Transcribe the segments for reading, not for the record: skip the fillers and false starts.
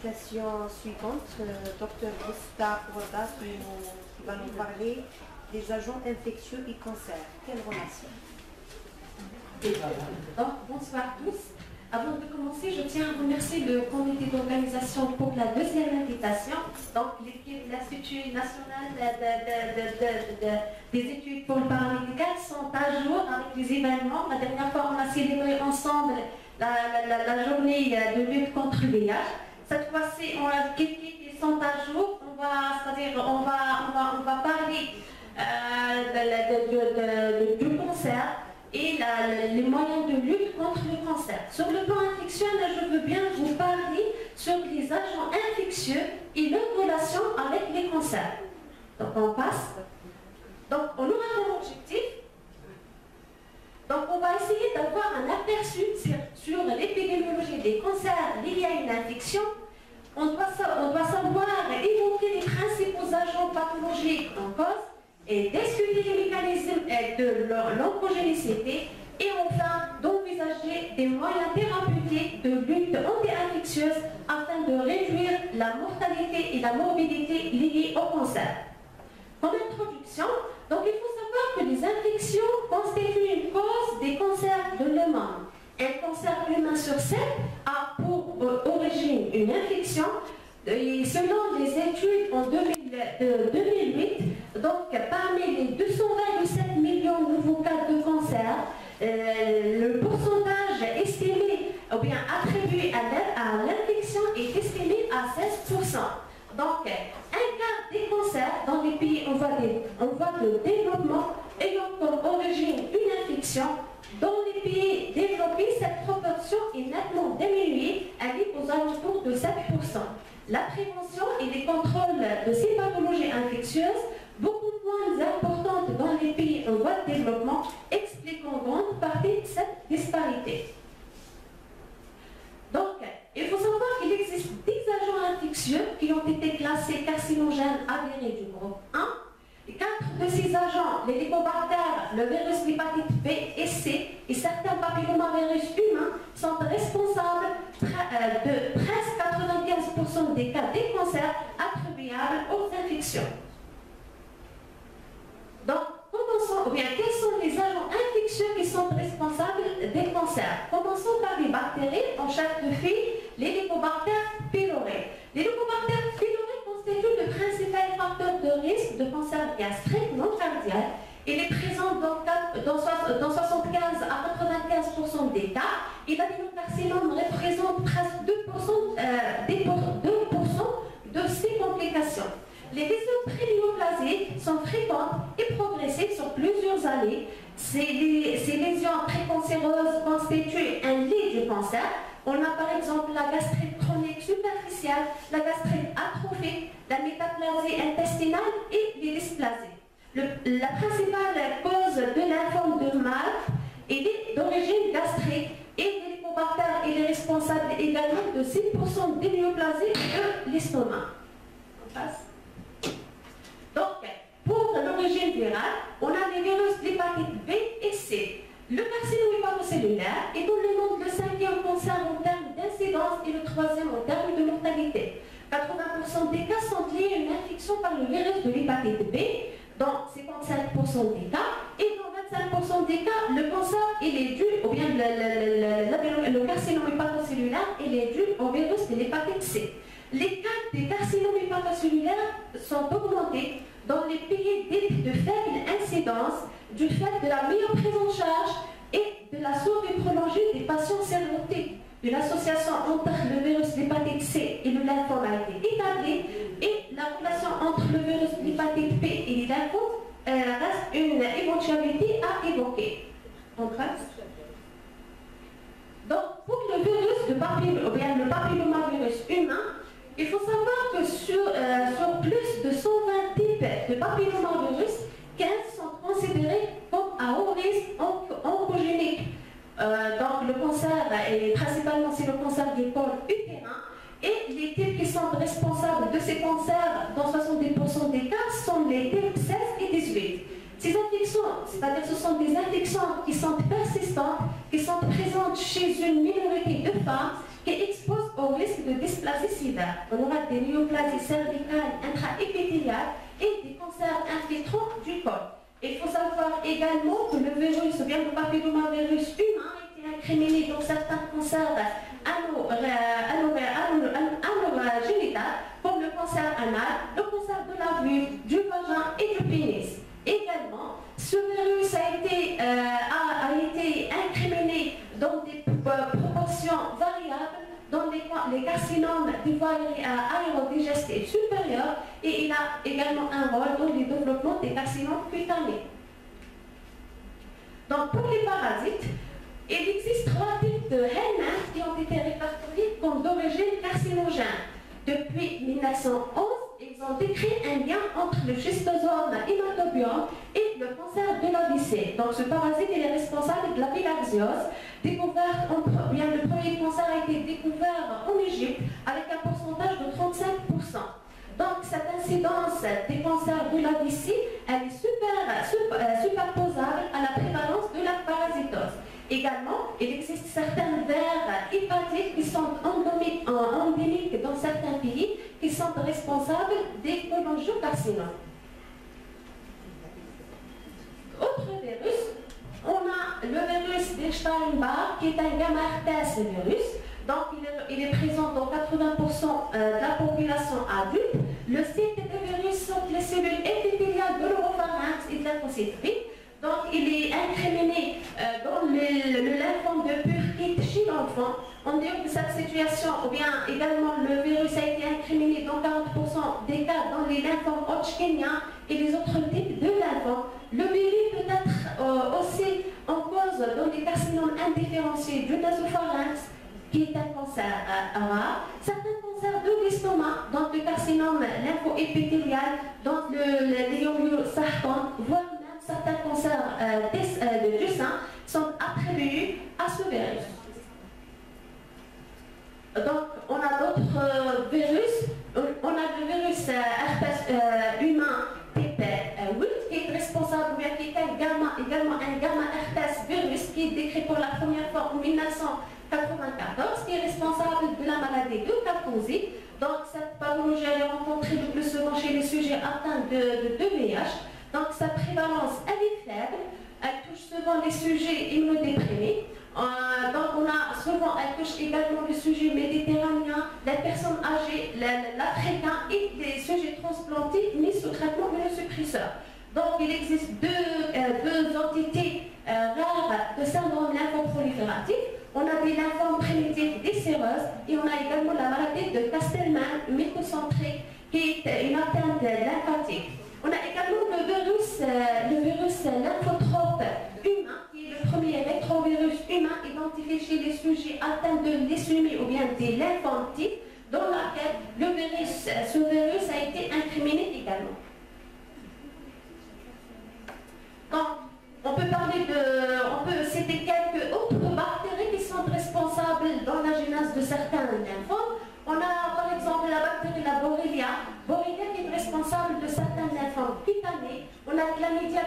l'invitation suivante, Dr Gusta Roda, qui va nous parler des agents infectieux et cancers. Quelle relation? Donc, bonsoir à tous. Avant de commencer, je tiens à remercier le comité d'organisation pour la deuxième invitation. Donc, l'équipe de l'Institut national des études pour le paramédical sont à jour avec les événements. La dernière fois, on a célébré ensemble la journée de lutte contre le VIH. Cette fois-ci, on a des équipes qui sont à jour. On va parler du cancer et les moyens de lutte contre le cancer. Sur le plan infectieux, je veux bien vous parler sur les agents infectieux et leur relation avec les cancers. Donc on passe. Donc on aura comme objectif. Donc on va essayer d'avoir un aperçu sur l'épidémiologie des cancers liés à une infection. On doit savoir évoquer les principaux agents pathologiques en cause et discuter les mécanismes de l'oncogénicité et enfin d'envisager des moyens thérapeutiques de lutte anti-infectieuse afin de réduire la mortalité et la morbidité liées au cancer. Comme introduction, donc il faut savoir que les infections constituent une cause des cancers de l'humain. Un cancer humain sur 7 a pour origine une infection. Et selon les études en 2008, donc parmi les 227 millions de nouveaux cas de cancer, le pourcentage estimé ou bien attribué à l'infection est estimé à 16%. Donc, un quart des cancers dans les pays en voie de développement ayant comme origine une infection. Dans les pays développés, cette proportion est nettement diminuée, elle est aux alentours de 7%. La prévention et les contrôles de ces pathologies infectieuses, beaucoup moins importantes dans les pays en voie de développement, expliquent en grande partie cette disparité. Donc, il faut savoir qu'il existe 10 agents infectieux qui ont été classés carcinogènes avérés du groupe 1. Et 4 de ces agents, les Helicobacter, le virus l'hépatite B et C et certains papillomavirus humains sont responsables de presque 95% des cas des cancers attribuables aux infections. Donc, commençons, ou bien quels sont les agents infectieux qui sont responsables des cancers? Commençons par les bactéries, en chaque fille, les Helicobacter pylori. Les Helicobacter pylori constituent le principal facteur de risque de cancer gastrique non cardiaque. Il est présent dans 75 à 95% des cas et l'adénocarcinome représente presque 2% de ces complications. Les lésions prénéoplasiques sont fréquentes et progressives sur plusieurs années. Ces lésions précancéreuses constituent un lit du cancer. On a par exemple la gastrite chronique superficielle, la gastrite atrophique, la métaplasie intestinale et les dysplasies. La principale cause de lymphome de Malm est d'origine gastrique et l'Helicobacter est responsable également de 6% des néoplasies de l'estomac. On passe. Donc, pour l'origine virale, on a les virus d'hépatite B et C. Le carcinome hépatocellulaire est dans le monde le 5e cancer en termes d'incidence et le 3e en termes de mortalité. 80% des cas sont liés à une infection par le virus de l'hépatite B, dans 55% des cas, et dans 25% des cas, le cancer il est dû, ou bien le carcinome hépatocellulaire il est dû au virus de l'hépatite C. Les cas des carcinomes hépatocellulaires sont augmentés dans les pays dits de faible incidence du fait de la meilleure prise en charge et de la survie prolongée des patients sérotypes. Une association entre le virus de l'hépatite C et le lymphome a été établie et la relation entre le virus de l'hépatite B et les lymphomes reste une éventualité à évoquer. On passe. Donc, pour le virus le papillomavirus humain, il faut savoir que sur plus de 120 types de papillomavirus, 15 sont considérés comme à haut risque oncogénique. Donc le cancer, est principalement c'est le cancer du col utérin, et les types qui sont responsables de ces cancers dans 70% des cas sont les types 16 et 18. Ces infections, c'est-à-dire ce sont des infections qui sont persistantes, qui sont présentes chez une minorité de femmes, qui exposent au risque de dysplasie sévère. On aura des néoplasies cervicales intraépithéliales et des cancers infiltrants du col. Il faut savoir également que le virus, ou bien le papillomavirus humain, a été incriminé dans certains cancers génitaux, comme le cancer anal, le cancer de la vulve, du vagin et du pénis. Également, ce virus a été incriminé dans des proportions variables dans les carcinomes des voies aérodigestives supérieures et il a également un rôle dans le développement des carcinomes cutanés. Donc, pour les parasites, il existe 3 types de helminths qui ont été répertoriés comme d'origine carcinogène. Depuis 1911, ils ont décrit un lien entre le schistosome hématobium et le cancer de la vessie. Donc ce parasite est responsable de la bilharziose. Le premier cancer a été découvert en Égypte avec un pourcentage de 35%. Donc cette incidence des cancers de la vessie, elle est superposable à la prévalence de la parasitose. Également, il existe certains vers hépatiques qui sont endémiques dans certains pays qui sont responsables des cholangiocarcinomes. Autre virus, on a le virus d'Epstein-Barr qui est un gamma-herpès virus. Donc il est présent dans 80% de la population adulte. Le site du virus sont les cellules épithéliales de l'oropharynx et de lymphocytes. Donc il est incriminé dans le lymphome de Burkitt chez l'enfant. En dehors de cette situation, ou bien également le virus a été incriminé dans 40% des cas dans les lymphomes hodgkiniens et les autres types de lymphomes. Le virus peut être aussi en cause dans les carcinomes indifférenciés du nasopharynx, qui est un cancer rare, certains cancers de l'estomac, donc le carcinome lymphoépithélial, donc le léomyosarcome, voire même certains cancers du sein sont attribués à ce virus. Donc on a d'autres virus, on a le virus herpès humain type 8 qui est responsable, ou bien qui est également un gamma herpès virus qui est décrit pour la première fois en 1994, qui est responsable de la maladie de Kaposi. Donc cette pathologie est rencontrée le plus souvent chez les sujets atteints de VIH. Donc sa prévalence elle est faible, elle touche souvent les sujets immunodéprimés. Donc elle touche également les sujets méditerranéens, les personnes âgées, l'Africain et les sujets transplantés mis sous traitement immunosuppresseur. Donc il existe deux entités rares de syndrome lymphoprolifératif. On a des lymphomes primitifs des séreuses et on a également la maladie de Castleman mycocentrique qui est une atteinte lymphatique. On a également le virus lymphotrope humain qui est le premier rétrovirus humain identifié chez les sujets atteints de leucémie ou bien des lymphomes types dans laquelle ce virus a été incriminé également. Donc, on peut citer quelques autres bactéries qui sont responsables dans la genèse de certains lymphomes. On a par exemple la bactérie la Borrelia qui est responsable de certains lymphomes cutanés. On a Chlamydia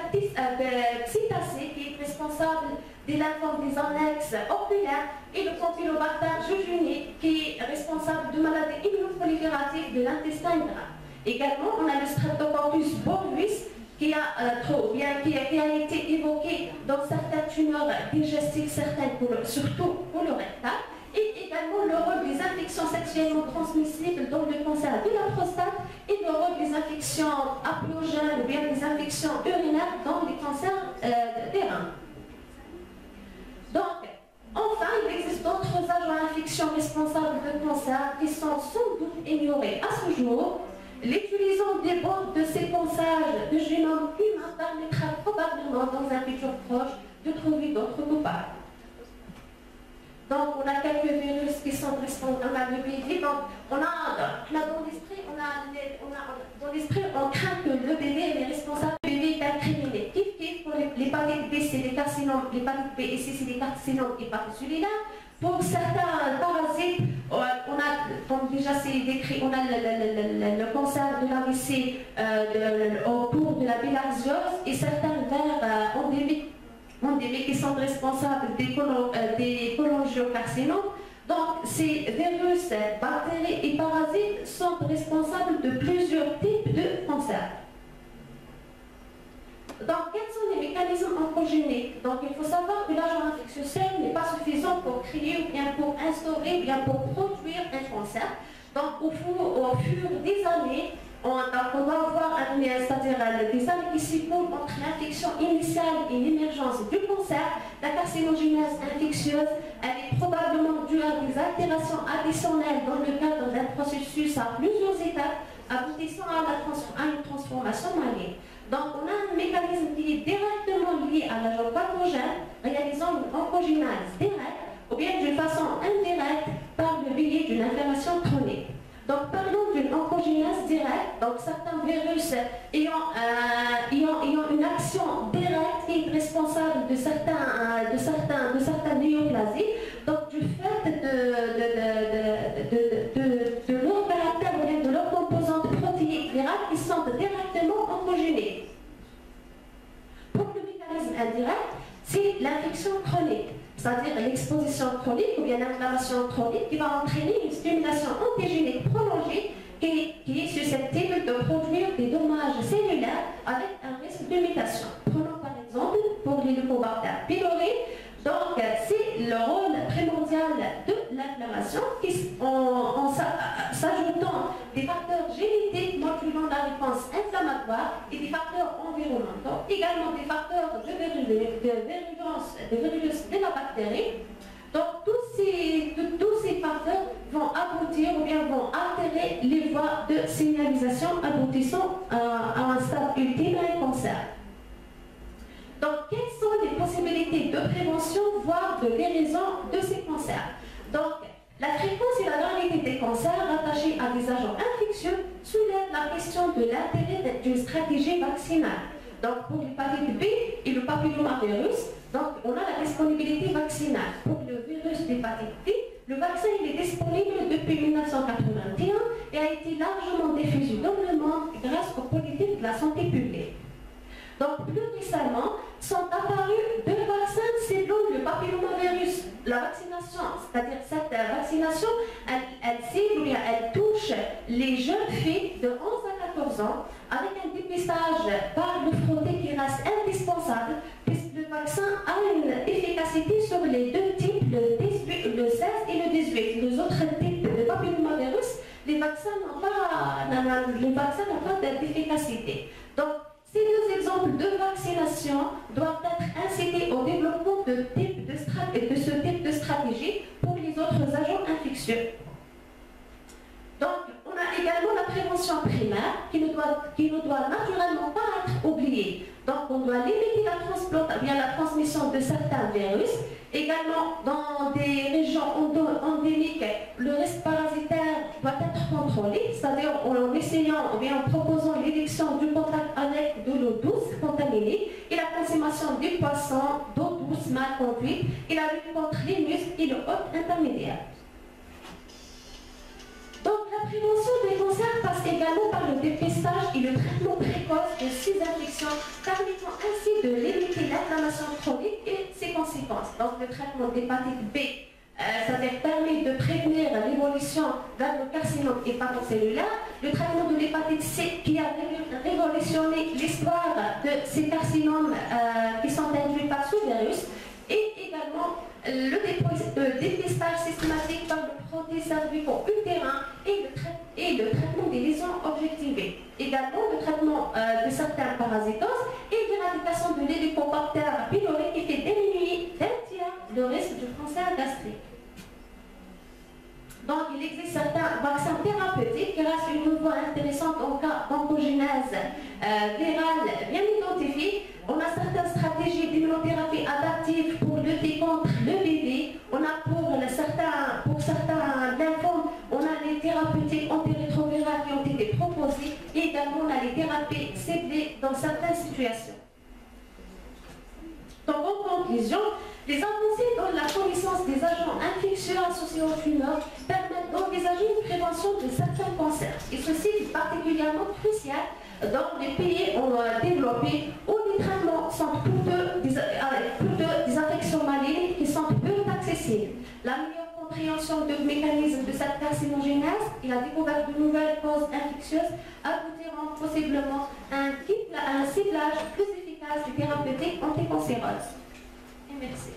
psittacea qui est responsable des lymphomes des annexes oculaires et le Campylobacter jejuni qui est responsable de maladies immunoprolifératives de l'intestin gras. Également, on a le Streptococcus boreus qui a été évoqué dans certaines tumeurs digestives, surtout colorectales, et également le rôle des infections sexuellement transmissibles dans le cancer de la prostate et le rôle des infections haplogènes ou bien des infections urinaires dans les cancers des reins. Donc, enfin, il existe d'autres agents infectieux responsables de cancer qui sont sans doute ignorés à ce jour. L'utilisation des bandes de séquençage de génome humain permettra probablement dans un futur proche de trouver d'autres coupables. Donc on a quelques virus qui sont responsables, on a le PIV, donc on a dans l'esprit, on craint que le bébé est responsable du PIV incriminé. Pour l'hépatite B, c'est des carcinomes, l'hépatite B et C, c'est des carcinomes hépatocellulaires. Pour certains parasites, on a, comme déjà c'est décrit, on a le cancer de la vessie autour de la bilharziose et certains vers endémiques qui sont responsables des cholangiocarcinomes. Donc, ces virus, bactéries et parasites sont responsables de plusieurs types de cancers. Donc, quels sont les mécanismes oncogéniques? Donc, il faut savoir que l'agent infectieux seul n'est pas suffisant pour créer ou bien pour instaurer ou bien pour produire un cancer. Donc, au fur des années, on va avoir c'est-à-dire des années qui s'écoulent entre l'infection initiale et l'émergence du cancer. La carcinogénèse infectieuse, elle est probablement due à des altérations additionnelles dans le cadre d'un processus à plusieurs étapes, aboutissant à une transformation maligne. Donc, on a un mécanisme qui est directement lié à l'agent pathogène, réalisant une oncogénèse directe, ou bien d'une façon indirecte par le biais d'une inflammation chronique. Donc, parlons d'une oncogénèse directe, donc certains virus ayant une action directe qui est responsable de certains néoplasies, donc du fait de leur caractère ou de leurs composantes protéiques virales qui sont directement oncogéniques. Pour le mécanisme indirect, c'est l'infection chronique, c'est-à-dire l'exposition chronique ou bien l'inflammation chronique qui va entraîner une stimulation antigénique prolongée qui est susceptible de produire des dommages cellulaires avec un risque de mutation. Prenons par exemple pour les Helicobacter pylori. Donc, c'est le rôle primordial de l'inflammation en s'ajoutant des facteurs génétiques modulant la réponse inflammatoire et des facteurs environnementaux, également des facteurs de virulence de la bactérie. Donc, tous ces facteurs vont aboutir ou bien vont altérer les voies de signalisation aboutissant à un stade ultime à un cancer. Donc, quelles sont les possibilités de prévention, voire de guérison de ces cancers? Donc, la fréquence et la gravité des cancers rattachés à des agents infectieux soulèvent la question de l'intérêt d'une stratégie vaccinale. Donc, pour l'hépatite B et le papillomavirus, donc, on a la disponibilité vaccinale. Pour le virus d'hépatite B, le vaccin il est disponible depuis 1981 et a été largement diffusé dans le monde grâce aux politiques de la santé publique. Donc, plus récemment, sont apparus deux vaccins ciblant le papillomavirus. La vaccination, c'est-à-dire cette vaccination, elle cible, elle touche les jeunes filles de 11 à 14 ans avec un dépistage par le frotté qui reste indispensable puisque le vaccin a une efficacité sur les deux types, le 16 et le 18. Les autres types de papillomavirus, les vaccins n'ont pas d'efficacité. Donc, ces deux exemples de vaccination doivent être incités au développement de ce type de stratégie pour les autres agents infectieux. Donc, on a également la prévention primaire qui ne doit naturellement pas être oubliée. Donc, on doit limiter la transmission de certains virus. Également, dans des régions endémiques, le risque parasitaire doit être contrôlé, c'est-à-dire en essayant ou bien en proposant l'éviction du contact avec de l'eau douce contaminée et la consommation du poisson d'eau douce mal conduite et la lutte contre les muscles et le hôte intermédiaire. Donc, la prévention des cancers passe également par le dépistage et le traitement précoce de ces infections, permettant ainsi de limiter l'inflammation chronique et ses conséquences. Donc, le traitement d'hépatite B, c'est-à-dire permet de prévenir l'évolution vers le carcinome hépatocellulaire. Le traitement de l'hépatite C qui a révolutionné l'histoire de ces carcinomes qui sont induits par ce virus. Et également le dépistage systématique par le frotté cervico-utérin et le traitement des lésions objectivées. Également le traitement de certains parasitoses et l'éradication de l'Helicobacter pylori qui fait diminuer d'un tiers le risque du cancer gastrique. Donc, il existe certains vaccins thérapeutiques qui restent une voie intéressante en cas d'oncogénèse virale bien identifiée. On a certaines stratégies d'immunothérapie adaptive pour lutter contre le BV. On a pour certains lymphomes, on a les thérapeutiques antirétrovirales qui ont été proposées et également on a les thérapies ciblées dans certaines situations. Donc, en conclusion, les avancées dans la connaissance des agents infectieux associés aux tumeurs permettent d'envisager une prévention de certains cancers. Et ceci est particulièrement crucial dans les pays développés où les traitements sont plutôt des affections malignes qui sont peu accessibles. médecine. La meilleure compréhension du mécanisme de cette carcinogénèse et la découverte de nouvelles causes infectieuses aboutiront possiblement à un ciblage plus efficace des thérapeutiques anticancéreuses. Et merci.